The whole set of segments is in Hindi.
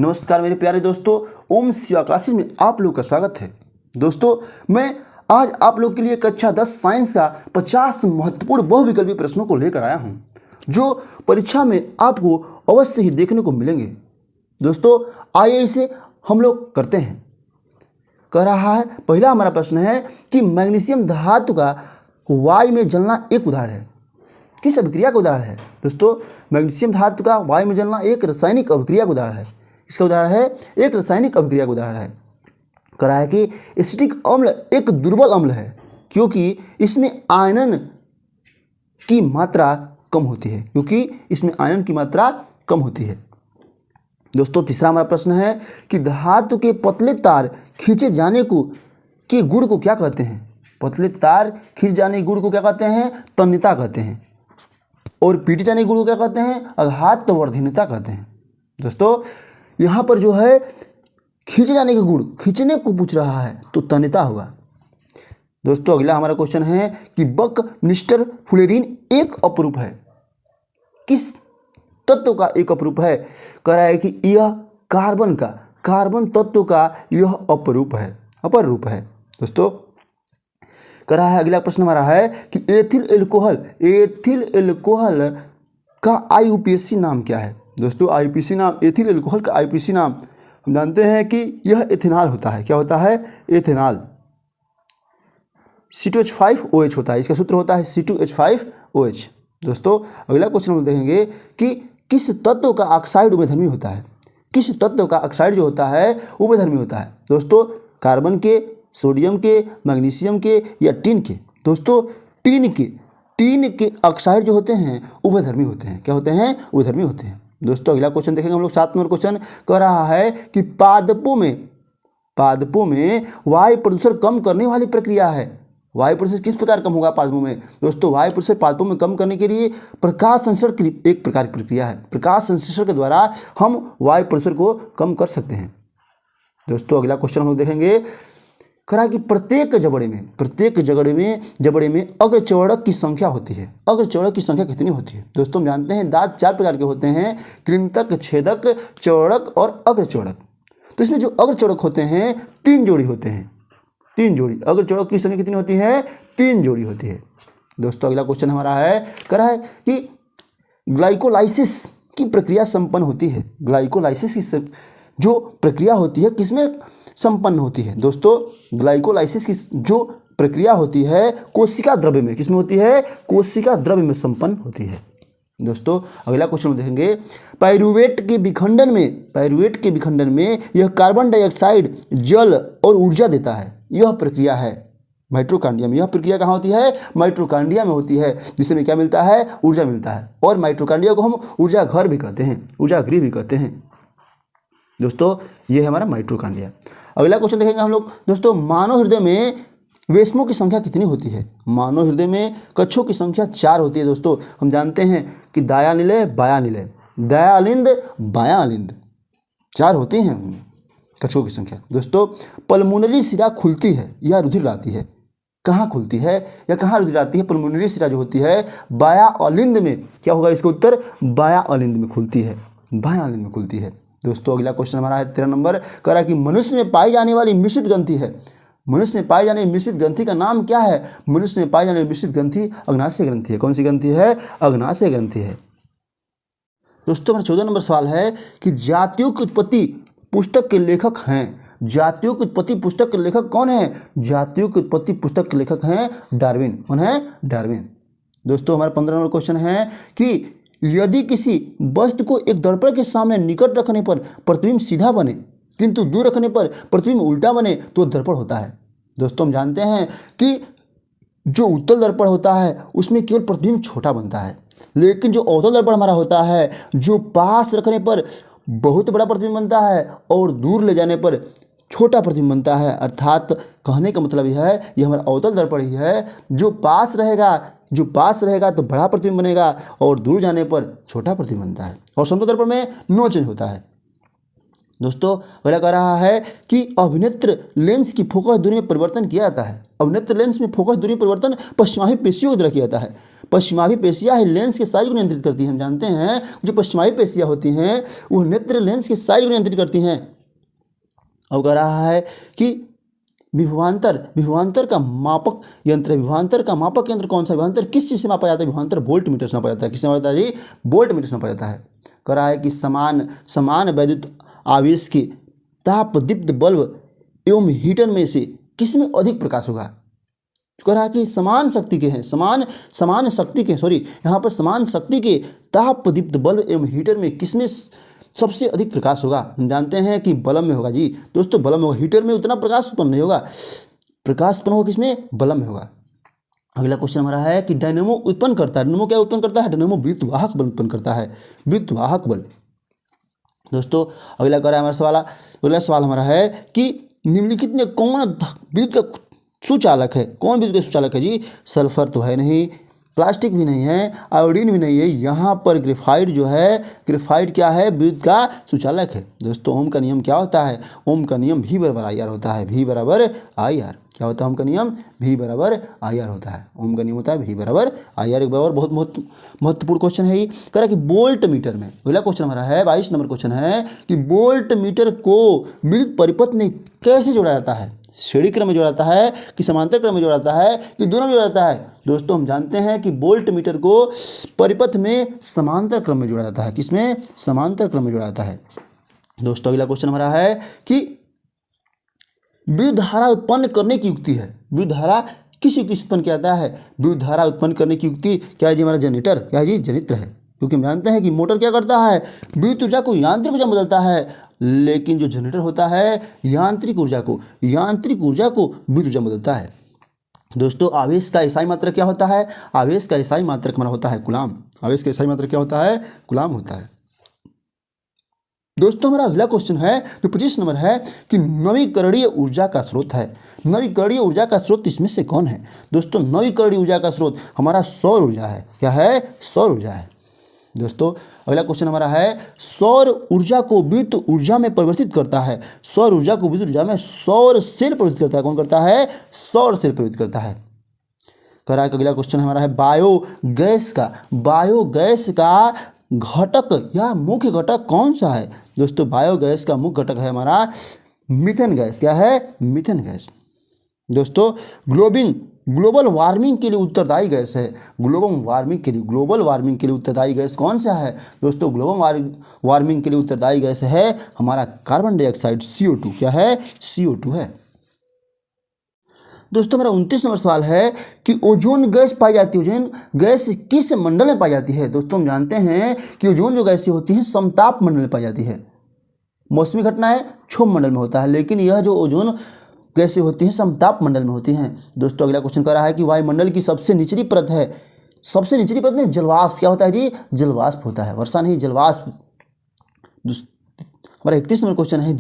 नमस्कार मेरे प्यारे दोस्तों, ओम शिवा क्लासेस में आप लोग का स्वागत है। दोस्तों, मैं आज आप लोग के लिए कक्षा 10 साइंस का 50 महत्वपूर्ण बहुविकल्पी प्रश्नों को लेकर आया हूं, जो परीक्षा में आपको अवश्य ही देखने को मिलेंगे। दोस्तों, आइए इसे हम लोग करते हैं। कह रहा है, पहला हमारा प्रश्न है कि मैग्नीशियम धातु का वायु में जलना एक उदाहरण है। किस अभिक्रिया का उदाहरण है? दोस्तों, मैग्नीशियम धातु का वायु में जलना एक रासायनिक अभिक्रिया का उदाहरण है। इसका उदाहरण है एक रासायनिक अभिक्रिया का उदाहरण है। कह रहा है कि एसिटिक अम्ल एक दुर्बल अम्ल है क्योंकि इसमें आयरन की मात्रा कम होती है। दोस्तों, तीसरा हमारा प्रश्न है कि धातु के पतले तार खींचे जाने के गुण को क्या कहते हैं? पतले तार खींच जाने के गुण को क्या कहते हैं? तन्यता कहते हैं। और पीटे जाने के गुण को क्या कहते हैं? आघातवर्धनीयता कहते हैं। दोस्तों, यहाँ पर जो है खींचे जाने के गुण, खींचने को पूछ रहा है तो तन्यता होगा। दोस्तों, अगला हमारा क्वेश्चन है कि बकनिस्टर फुलेरीन एक अपरूप है। किस तत्व का एक अपरूप है? कह रहा है कि यह कार्बन तत्व का यह अपर रूप है। दोस्तों, कह रहा है, अगला प्रश्न हमारा है कि एथिल एल्कोहल का आईयूपीएसी नाम क्या है? दोस्तों, आईयूपीएसी नाम, एथिल एल्कोहल का आईयूपीएसी नाम हम जानते हैं कि यह एथेनॉल होता है। क्या होता है? एथेनॉल। C2H5OH होता है। इसका सूत्र होता है C2H5OH। दोस्तों, अगला क्वेश्चन हम देखेंगे कि किस तत्व का ऑक्साइड उभयधर्मी होता है? किस तत्व का ऑक्साइड जो होता है उभयधर्मी होता है? दोस्तों, कार्बन के, सोडियम के, मैग्नीशियम के या टिन के? दोस्तों, टिन के ऑक्साइड जो होते हैं उभयधर्मी होते हैं। क्या होते हैं? उभयधर्मी होते हैं। दोस्तों, अगला क्वेश्चन देखेंगे हम लोग। 7 नंबर क्वेश्चन कह रहा है कि पादपों में वायु प्रदूषण कम करने वाली प्रक्रिया है। वायु प्रदूषण किस प्रकार कम होगा पादपों में? दोस्तों, वायु प्रदूषण पादपों में कम करने के लिए प्रकाश संश्लेषण की एक प्रकार की प्रक्रिया है। प्रकाश संश्लेषण के द्वारा हम वायु प्रदूषण को कम कर सकते हैं। दोस्तों, अगला क्वेश्चन हम लोग देखेंगे। कहा कि प्रत्येक जबड़े में अग्रचौड़क की संख्या होती है। अग्रचौड़क की संख्या कितनी होती है? दोस्तों, हम जानते हैं दांत 4 प्रकार के होते हैं: कृंतक, छेदक, चौड़क और अग्रचौड़क। तो इसमें जो अग्रचौड़क होते हैं 3 जोड़ी होते हैं। 3 जोड़ी। अग्रचौड़क की संख्या कितनी होती है? 3 जोड़ी होती है। दोस्तों, अगला क्वेश्चन हमारा है, कह रहा है कि ग्लाइकोलाइसिस की प्रक्रिया संपन्न होती है। ग्लाइकोलाइसिस की जो प्रक्रिया होती है किसमें संपन्न होती है? दोस्तों, ग्लाइकोलाइसिस की जो प्रक्रिया होती है कोशिका द्रव्य में। किसमें होती है? कोशिका द्रव्य में संपन्न होती है। दोस्तों, अगला क्वेश्चन देखेंगे। पाइरूवेट के विखंडन में यह कार्बन डाइऑक्साइड, जल और ऊर्जा देता है। यह प्रक्रिया है माइटोकॉन्ड्रिया में। यह प्रक्रिया कहाँ होती है? माइटोकॉन्ड्रिया में होती है, जिसमें क्या मिलता है? ऊर्जा मिलता है। और माइटोकॉन्ड्रिया को हम ऊर्जा घर भी कहते हैं, ऊर्जा गृह भी कहते हैं। दोस्तों, ये है हमारा माइटोकॉन्ड्रिया। अगला क्वेश्चन देखेंगे हम लोग। दोस्तों, मानव हृदय में वेश्मों की संख्या कितनी होती है? मानव हृदय में कक्षों की संख्या 4 होती है। दोस्तों, हम जानते हैं कि दायानिलय, बायानिलय, दयालिंद, बायालिंद 4 होती हैं कक्षों की संख्या। दोस्तों, पल्मोनरी शिरा खुलती है या रुधिर लाती है? कहाँ खुलती है या कहाँ रुधिर लाती है? पल्मोनरी शिरा जो होती है बायालिंद में। क्या होगा इसका उत्तर? बायालिंद में खुलती है, बायालिंद में खुलती है। दोस्तों, अगला क्वेश्चन हमारा है 13 नंबर। कह रहा है कि मनुष्य में पाई जाने वाली मिश्रित ग्रंथि है। मनुष्य में पाई जाने वाली मिश्रित ग्रंथि का नाम क्या है? मनुष्य में पाई जाने वाली मिश्रित ग्रंथि अग्नाशय ग्रंथि है। कौन सी ग्रंथि है? अग्नाशय ग्रंथि है। दोस्तों, हमारा 14 नंबर सवाल है कि जातियों की उत्पत्ति पुस्तक के लेखक हैं। जातियों की उत्पत्ति पुस्तक के लेखक कौन है? जातियों की उत्पत्ति पुस्तक के लेखक हैं डार्विन। कौन है? डार्विन। दोस्तों, हमारा 15 नंबर क्वेश्चन है कि यदि किसी वस्तु को एक दर्पण के सामने निकट रखने पर प्रतिबिंब सीधा बने किंतु दूर रखने पर प्रतिबिंब उल्टा बने तो दर्पण होता है। दोस्तों, हम जानते हैं कि जो उत्तल दर्पण होता है उसमें केवल प्रतिबिंब छोटा बनता है, लेकिन जो अवतल दर्पण हमारा होता है, जो पास रखने पर बहुत बड़ा प्रतिबिंब बनता है और दूर ले जाने पर छोटा प्रतिबिंब बनता है। अर्थात कहने का मतलब यह है, यह हमारा अवतल दर्पण ही है। जो पास रहेगा तो बड़ा प्रतिबिंब बनेगा और दूर जाने पर छोटा प्रतिबिंब बनता है। और समतल दर्पण में नो चेंज होता है। दोस्तों, अगला कह रहा है कि अभिनेत्र लेंस की फोकस दूरी में परिवर्तन किया जाता है। अब नेत्र लेंस में फोकस दूरी परिवर्तन पश्चिमाही पेशियों के द्वारा किया जाता है। पश्चिमाही पेशियां ही लेंस के साइज को नियंत्रित करती हैं। हम जानते हैं जो पश्चिमाही पेशियां होती हैं वो नेत्र लेंस के साइज को नियंत्रित करती हैं। अब कह रहा है कि विभवांतर का मापक यंत्र है। विभवांतर का मापक यंत्र कौन सा? विभवांतर किस चीज़ से मापा जाता है? विभवांतर वोल्ट मीटर से नापा जाता है। किससे नापा जाता है जी? वोल्ट मीटर से नापा जाता है। कह रहा है कि समान वैद्युत आवेश के ताप दीप्त बल्ब एवं हीटर में से किसमें अधिक प्रकाश होगा? कह रहा है कि समान शक्ति के ताप दीप्त बल्ब एवं हीटर में किसमें सबसे अधिक प्रकाश होगा? हम जानते हैं कि बल्ब में होगा जी दोस्तों, बल्ब में होगा। हीटर में उतना प्रकाश उत्पन्न नहीं होगा। प्रकाश उत्पन्न होगा किसमें? बल्ब में होगा। अगला क्वेश्चन हमारा है कि डायनेमो उत्पन्न करता है। डायनेमो क्या उत्पन्न करता है? डायनेमो विद्युतवाहक बल उत्पन्न करता है, विद्युतवाहक बल। दोस्तों अगला सवाल हमारा है कि निम्नलिखित में कौन विद्युत का सुचालक है? कौन विद्युत का सुचालक है जी? सल्फर तो है नहीं, प्लास्टिक भी नहीं है, आयोडीन भी नहीं है। यहाँ पर ग्रेफाइट जो है, ग्रेफाइट क्या है? विद्युत का सुचालक है। दोस्तों ओम का नियम क्या होता है? ओम का नियम V बराबर IR होता है। V बराबर IR क्या होता है? ओम का नियम V बराबर IR होता है। ओम का नियम होता है V बराबर IR। एक बार बहुत महत्वपूर्ण क्वेश्चन है ये। कह रहा है कि वोल्ट मीटर में, अगला क्वेश्चन हमारा है 22 नंबर क्वेश्चन है कि वोल्ट मीटर को विद्युत परिपथ में कैसे जोड़ा जाता है? श्रेणी क्रम में जोड़ा जाता है कि समांतर क्रम में जोड़ा जाता है कि दोनों में जोड़ा जाता है? दोस्तों हम जानते हैं कि वोल्ट मीटर को परिपथ में समांतर क्रम में जोड़ा जाता है। किसमें? समांतर क्रम में जोड़ा जाता है। दोस्तों अगला क्वेश्चन हमारा है कि विद्युत धारा उत्पन्न करने की युक्ति है। विद्युत धारा किस युक्ति से उत्पन्न किया जाता है? विद्युत धारा उत्पन्न करने की युक्ति क्या है जी? हमारा जनरेटर, क्या है जी? जनित्र है। क्योंकि हम जानते हैं कि मोटर क्या करता है? विद्युत ऊर्जा को यांत्रिक ऊर्जा में बदलता है, लेकिन जो जनरेटर होता है यांत्रिक ऊर्जा को विद्युत ऊर्जा में बदलता है। दोस्तों आवेश का एसआई मात्रक क्या होता है? आवेश का एसआई मात्रक हमारा होता है कूलाम। आवेश का एसआई मात्रक क्या होता है? कूलाम होता है। दोस्तों हमारा अगला क्वेश्चन है जो 25 नंबर है कि नवीकरणीय ऊर्जा का स्रोत है। नवीकरणीय ऊर्जा का स्रोत इसमें से कौन है? दोस्तों नवीकरणीय ऊर्जा का स्रोत हमारा सौर ऊर्जा है। क्या है? सौर ऊर्जा है। दोस्तों अगला क्वेश्चन हमारा है सौर ऊर्जा को विद्युत ऊर्जा में परिवर्तित करता है। सौर ऊर्जा को विद्युत ऊर्जा में सौर सेल परिवर्तित करता है। कौन करता है? सौर सेल परिवर्तित करता है। कह रहा है कि अगला क्वेश्चन हमारा है बायोगैस का घटक या मुख्य घटक कौन सा है? दोस्तों बायोगैस का मुख्य घटक है हमारा मीथेन गैस। क्या है? Methane gas. दोस्तों ग्लोबल वार्मिंग के लिए उत्तरदायी गैस है। ग्लोबल वार्मिंग के लिए उत्तरदायी गैस कौन सा है? दोस्तों ग्लोबल वार्मिंग के लिए उत्तरदायी गैस है हमारा कार्बन डाइऑक्साइड, CO2। क्या है? CO2 है। दोस्तों मेरा 29 नंबर सवाल है कि ओजोन गैस पाई जाती है। ओजोन गैस किस मंडल में पाई जाती है? दोस्तों हम जानते हैं कि ओजोन जो गैसें होती हैं समताप मंडल में पाई जाती है। मौसमी घटना है क्षोभ मंडल में होता है, लेकिन यह जो ओजोन गैसें होती हैं समताप मंडल में होती हैं। दोस्तों अगला क्वेश्चन कर रहा है कि वायुमंडल की सबसे निचली परत है। सबसे निचली परत में जलवाष्प क्या होता है जी? जलवाष्प होता है, वर्षा नहीं जलवाष्प। हमारा 31 नंबर क्वेश्चन है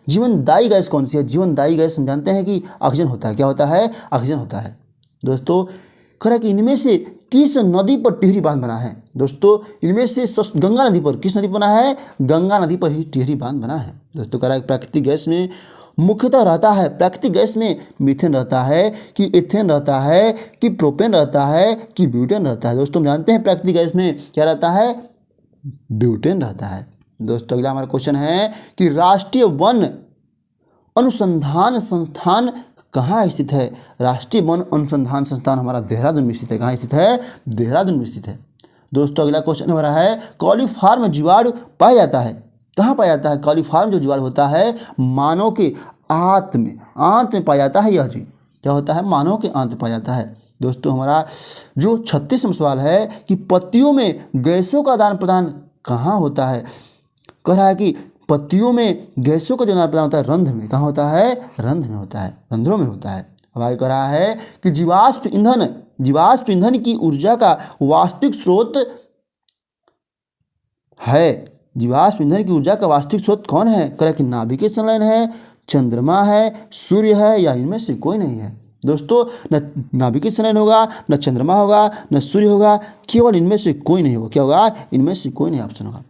जीवनदायी गैस कौन सी है? जीवनदायी गैस हम जानते हैं कि ऑक्सीजन होता है। क्या होता है? ऑक्सीजन होता है। दोस्तों कह रहा है कि इनमें से किस नदी पर टिहरी बांध बना है? दोस्तों इनमें से गंगा नदी पर, किस नदी पर बना है? गंगा नदी पर ही टिहरी बांध बना है। दोस्तों कह रहा है प्राकृतिक गैस में मुख्यतः रहता है, प्राकृतिक गैस में मीथेन रहता है कि एथेन रहता है कि प्रोपेन रहता है कि ब्यूटेन रहता है? दोस्तों हम जानते हैं प्राकृतिक गैस में क्या रहता है? ब्यूटेन रहता है। दोस्तों अगला हमारा क्वेश्चन है कि राष्ट्रीय वन अनुसंधान संस्थान कहाँ स्थित है? राष्ट्रीय वन अनुसंधान संस्थान हमारा देहरादून में स्थित है। कहाँ स्थित है? देहरादून में स्थित है। दोस्तों अगला क्वेश्चन हमारा है कॉलीफॉर्म जीवाणु पाया जाता है। कहाँ पाया जाता है? कॉलीफॉर्म जो जीवाणु होता है मानव के आंत में पाया जाता है। यह जी क्या होता है? मानव के आंत में पाया जाता है। दोस्तों हमारा जो 36वां सवाल है कि पत्तियों में गैसों का आदान प्रदान कहाँ होता है? कह रहा है कि पत्तियों में गैसों का जो आदान प्रदान होता है रंध्र में। कहाँ होता है? रंध्र में होता है, रंध्रों में होता है। अब आगे कह रहा है कि जीवाश्म ईंधन की ऊर्जा का वास्तविक स्रोत है। जीवाश्म ईंधन की ऊर्जा का वास्तविक स्रोत कौन है? कह रहा है कि नाभिकीय संलयन है, चंद्रमा है, सूर्य है या इनमें से कोई नहीं है। दोस्तों न नाभिकीय संलयन होगा, न चंद्रमा होगा, न सूर्य होगा, केवल इनमें से कोई नहीं होगा। क्या होगा? इनमें से कोई नहीं ऑप्शन होगा।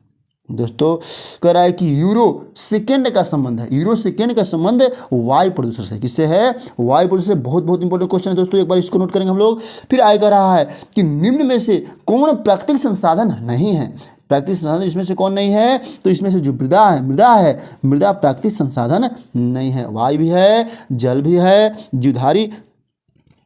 दोस्तों कह रहा है कि यूरो सेकेंड का संबंध है, यूरो सेकेंड का संबंध वायु प्रदूषण से। किससे है? वायु प्रदूषण से। बहुत बहुत इंपॉर्टेंट क्वेश्चन है दोस्तों, एक बार इसको नोट करेंगे हम लोग। फिर आगे कह रहा है कि निम्न में से कौन प्राकृतिक संसाधन नहीं है? प्राकृतिक संसाधन इसमें से कौन नहीं है? तो इसमें से जो मृदा प्राकृतिक संसाधन नहीं है। वायु भी है, जल भी है, जीवधारी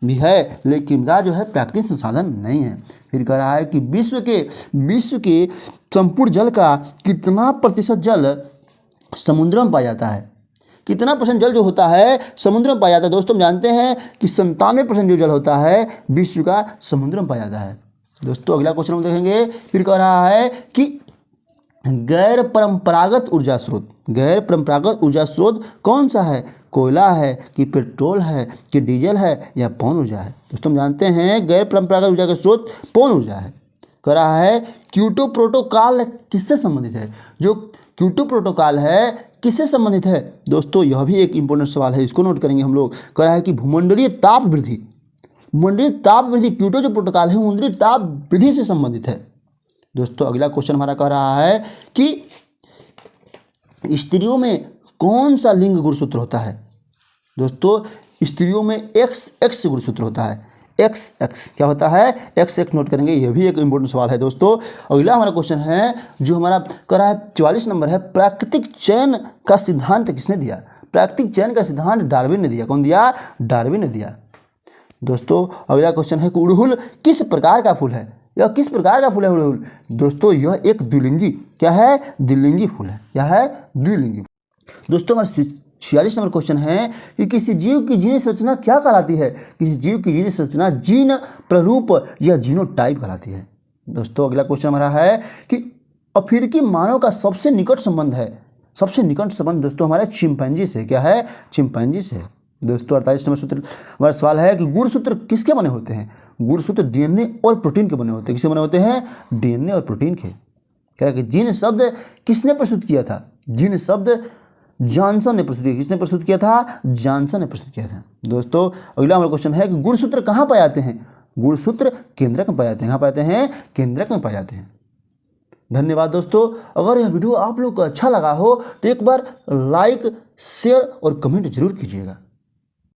भी है, लेकिन मृदा जो है प्राकृतिक संसाधन नहीं है। फिर कह रहा है कि विश्व के संपूर्ण जल का कितना प्रतिशत जल समुद्र में पाया जाता है? कितना परसेंट जल जो होता है समुद्र में पाया जाता है? दोस्तों हम जानते हैं कि 97% जो जल होता है विश्व का समुद्र में पाया जाता है। दोस्तों अगला क्वेश्चन हम देखेंगे। फिर कह रहा है कि गैर परंपरागत ऊर्जा स्रोत कौन सा है? कोयला है कि पेट्रोल है कि डीजल है या पवन ऊर्जा है? दोस्तों हम जानते हैं गैर परंपरागत ऊर्जा का स्रोत पवन ऊर्जा है। कह रहा है क्योटो प्रोटोकॉल किससे संबंधित है? जो क्योटो प्रोटोकॉल है किससे संबंधित है? दोस्तों यह भी एक इंपॉर्टेंट सवाल है, इसको नोट करेंगे हम लोग। कह रहा है कि भूमंडलीय ताप वृद्धि क्योटो जो प्रोटोकॉल है भूमंडलीय ताप वृद्धि से संबंधित है। दोस्तों अगला क्वेश्चन हमारा कह रहा है कि स्त्रियों में कौन सा लिंग गुणसूत्र होता है? दोस्तों स्त्रियों में XX गुणसूत्र होता है। XX क्या होता है? XX नोट करेंगे, यह भी एक इंपॉर्टेंट सवाल है दोस्तों। अगला हमारा क्वेश्चन है जो हमारा कह रहा है 44 नंबर है, प्राकृतिक चयन का सिद्धांत किसने दिया? प्राकृतिक चयन का सिद्धांत डार्विन ने दिया। कौन दिया? डार्विन ने दिया। दोस्तों अगला क्वेश्चन है कि उड़हुल किस प्रकार का फूल है? यह किस प्रकार का फूल है उड़हुल? दोस्तों यह एक द्विलिंगी क्या है? द्विलिंगी फूल है। क्या है? द्विलिंगी। दोस्तों हमारा 46 नंबर क्वेश्चन है कि किसी जीव की जीन संरचना क्या कहलाती है? किसी जीव की जीन संरचना जीन प्ररूप या जीनोटाइप कहलाती है। दोस्तों अगला क्वेश्चन हमारा है कि अफ्रीकी मानव का सबसे निकट संबंध दोस्तों हमारे चिंपैंजी से। क्या है? चिंपैंजी से। दोस्तों 48 नंबर सूत्र हमारा सवाल है कि गुणसूत्र किसके बने होते हैं? गुणसूत्र डीएनए और प्रोटीन के बने होते हैं। किसके बने होते हैं? डीएनए और प्रोटीन के। क्या है कि जीन शब्द किसने प्रस्तुत किया था? जीन शब्द जॉनसन ने प्रस्तुत किया। किसने प्रस्तुत किया था? जॉनसन ने प्रस्तुत किया था। दोस्तों अगला हमारा क्वेश्चन है कि गुणसूत्र कहाँ पाए जाते हैं? गुणसूत्र केंद्रक में पाए जाते हैं। कहाँ पाए जाते हैं? केंद्रक में पाए जाते हैं। धन्यवाद दोस्तों। अगर यह वीडियो आप लोग को अच्छा लगा हो तो एक बार लाइक, शेयर और कमेंट जरूर कीजिएगा।